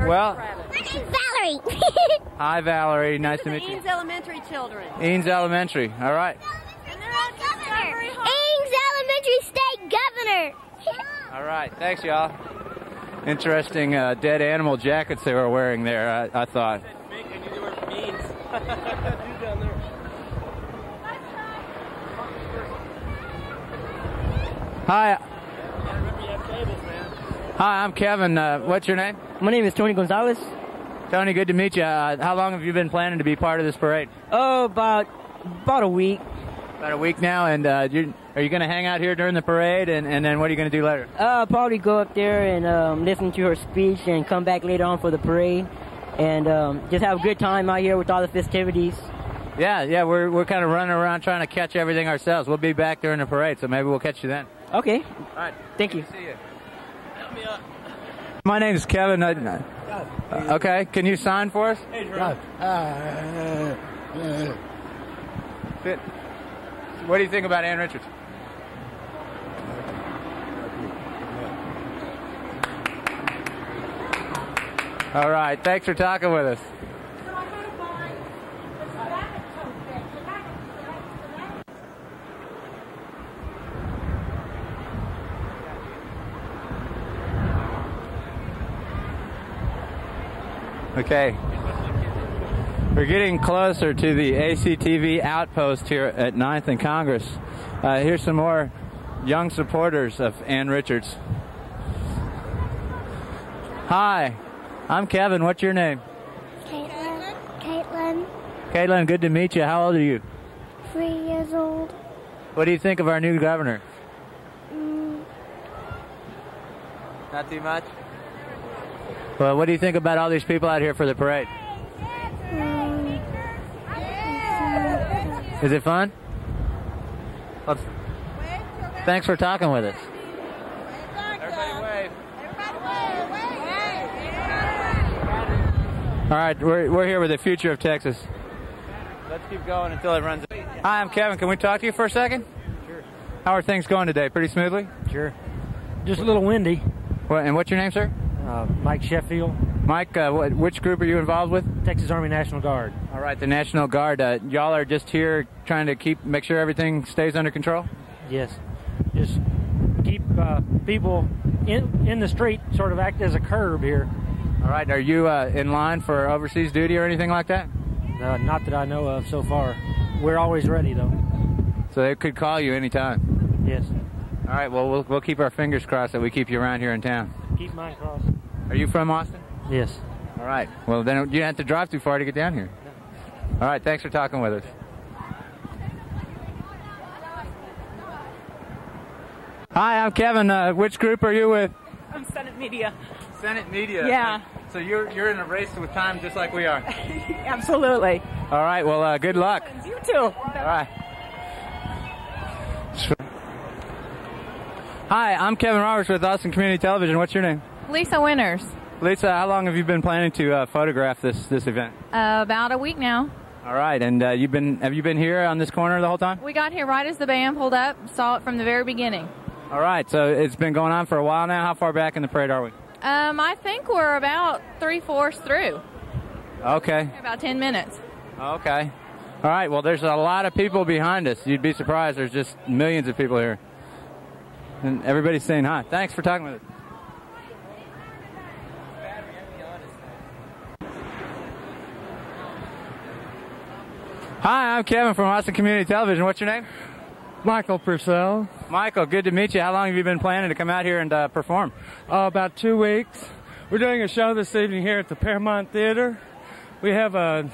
Well, my name's Valerie. Hi, Valerie. Nice to meet you. Eanes Elementary children. Eanes Elementary. All right. And they're all governor. Eanes Elementary State Governor. All right. Thanks, y'all. Interesting dead animal jackets they were wearing there, I thought. Hi. Hi, I'm Kevin. What's your name? My name is Tony Gonzalez. Tony, good to meet you. How long have you been planning to be part of this parade? Oh, about a week. About a week now, and are you going to hang out here during the parade, and then what are you going to do later? Probably go up there and listen to her speech and come back later on for the parade, and just have a good time out here with all the festivities. Yeah, we're kind of running around trying to catch everything ourselves. We'll be back during the parade, so maybe we'll catch you then. Okay. All right. Thank you. Good to see you. My name's Kevin. Okay, can you sign for us? What do you think about Ann Richards? All right, thanks for talking with us. Okay. We're getting closer to the ACTV outpost here at 9th and Congress. Here's some more young supporters of Ann Richards. Hi, I'm Kevin. What's your name? Caitlin. Caitlin, good to meet you. How old are you? 3 years old. What do you think of our new governor? Not too much? Well, what do you think about all these people out here for the parade? Is it fun? Well, thanks for talking with us. Everybody wave. All right, we're here with the future of Texas. Let's keep going until it runs. Hi, I'm Kevin. Can we talk to you for a second? Sure. How are things going today? Pretty smoothly? Sure. Just a little windy. And what's your name, sir? Mike Sheffield. Mike, which group are you involved with? Texas Army National Guard. All right, the National Guard. Y'all are just here trying to make sure everything stays under control? Yes. Just keep people in the street, sort of act as a curb here. All right. Are you in line for overseas duty or anything like that? Not that I know of so far. We're always ready, though. So they could call you anytime? Yes. All right. Well, we'll keep our fingers crossed that we keep you around here in town. Keep mine crossed. Are you from Austin? Yes. All right. Well, then you don't have to drive too far to get down here. No. All right. Thanks for talking with us. Hi, I'm Kevin. Which group are you with? I'm Senate Media. Senate Media? Yeah. So you're in a race with time just like we are? Absolutely. All right. Well, good luck. You too. All right. Hi, I'm Kevin Roberts with Austin Community Television. What's your name? Lisa Winters. Lisa, how long have you been planning to photograph this event? About a week now. All right, and have you been here on this corner the whole time? We got here right as the band pulled up, saw it from the very beginning. All right, so it's been going on for a while now. How far back in the parade are we? I think we're about 3/4 through. Okay. About 10 minutes. Okay. All right, well, there's a lot of people behind us. You'd be surprised. There's just millions of people here. And everybody's saying hi. Thanks for talking with us. Hi, I'm Kevin from Austin Community Television. What's your name? Michael Purcell. Michael, good to meet you. How long have you been planning to come out here and perform? About 2 weeks. We're doing a show this evening here at the Paramount Theater. We have a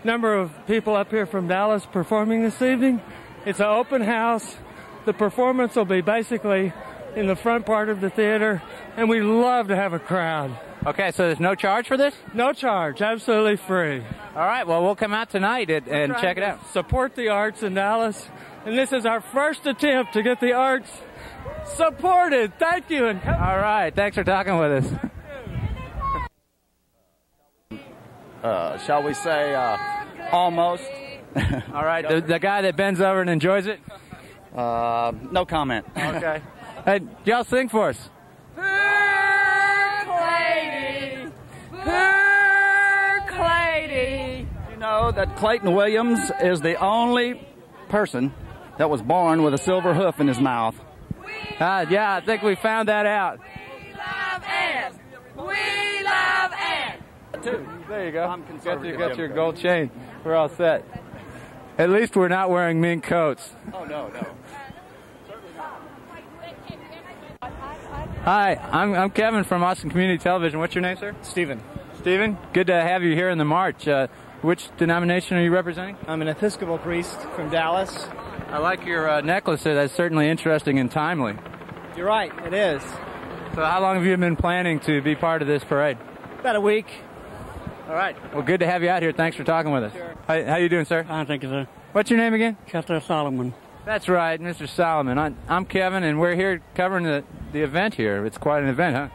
number of people up here from Dallas performing this evening. It's an open house. The performance will be basically in the front part of the theater, and we love to have a crowd. Okay, so there's no charge for this? No charge, absolutely free. All right, well, we'll come out tonight and check it out. Support the arts in Dallas, and this is our first attempt to get the arts supported. Thank you. All right, thanks for talking with us. Shall we say almost? All right, the guy that bends over and enjoys it? No comment. Okay. Hey, y'all sing for us. Perclady. You know that Clayton Williams is the only person that was born with a silver hoof in his mouth. Yeah, I think we found that out. We love Ann. We love Ann. There you go. Got your gold chain. We're all set. At least we're not wearing mink coats. Oh, no. Hi, I'm Kevin from Austin Community Television. What's your name, sir? Stephen. Stephen, good to have you here in the march. Which denomination are you representing? I'm an Episcopal priest from Dallas. I like your necklace there. That's certainly interesting and timely. You're right, it is. So how long have you been planning to be part of this parade? About a week. All right. Well, good to have you out here. Thanks for talking with us. Sure. How you doing, sir? Fine, thank you, sir. What's your name again? Chester Solomon. That's right, Mr. Solomon. I'm Kevin, and we're here covering the event here. It's quite an event, huh?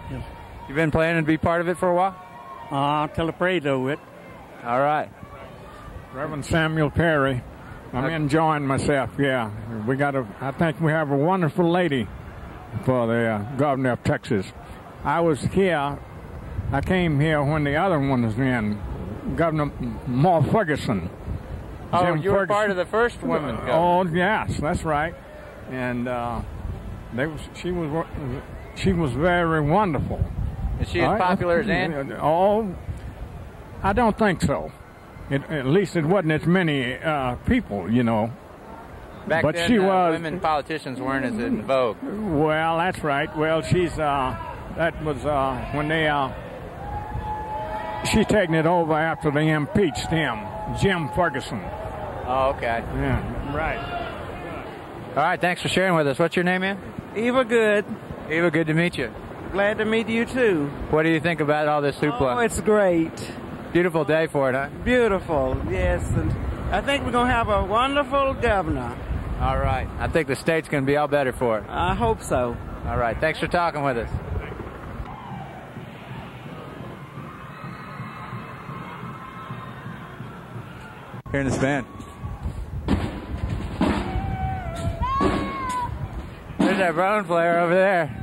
Yes. You've been planning to be part of it for a while? Till the parade's over with. All right. Reverend Samuel Perry. I'm enjoying myself, yeah. I think we have a wonderful lady for the governor of Texas. I came here when the other one was in, Governor Moore Ferguson. Oh, Jim you were Ferguson. part of the first woman governor. Oh, yes, that's right. And she was very wonderful. Is she as popular as Ann? Oh, I don't think so. At least it wasn't as many people, you know. Back but then, she was. women politicians weren't as in vogue. Well, that's right. Well, she's that was when they she's taking it over after they impeached him, Jim Ferguson. Oh, okay. Yeah, right. All right, thanks for sharing with us. What's your name, man? Eva Good. Eva, good to meet you. Glad to meet you too. What do you think about all this hoopla? Oh, it's great. Beautiful day for it, huh? Beautiful, yes. And I think we're going to have a wonderful governor. All right. I think the state's going to be all better for it. I hope so. All right. Thanks for talking with us. Hearing this band. There's that Brown player over there.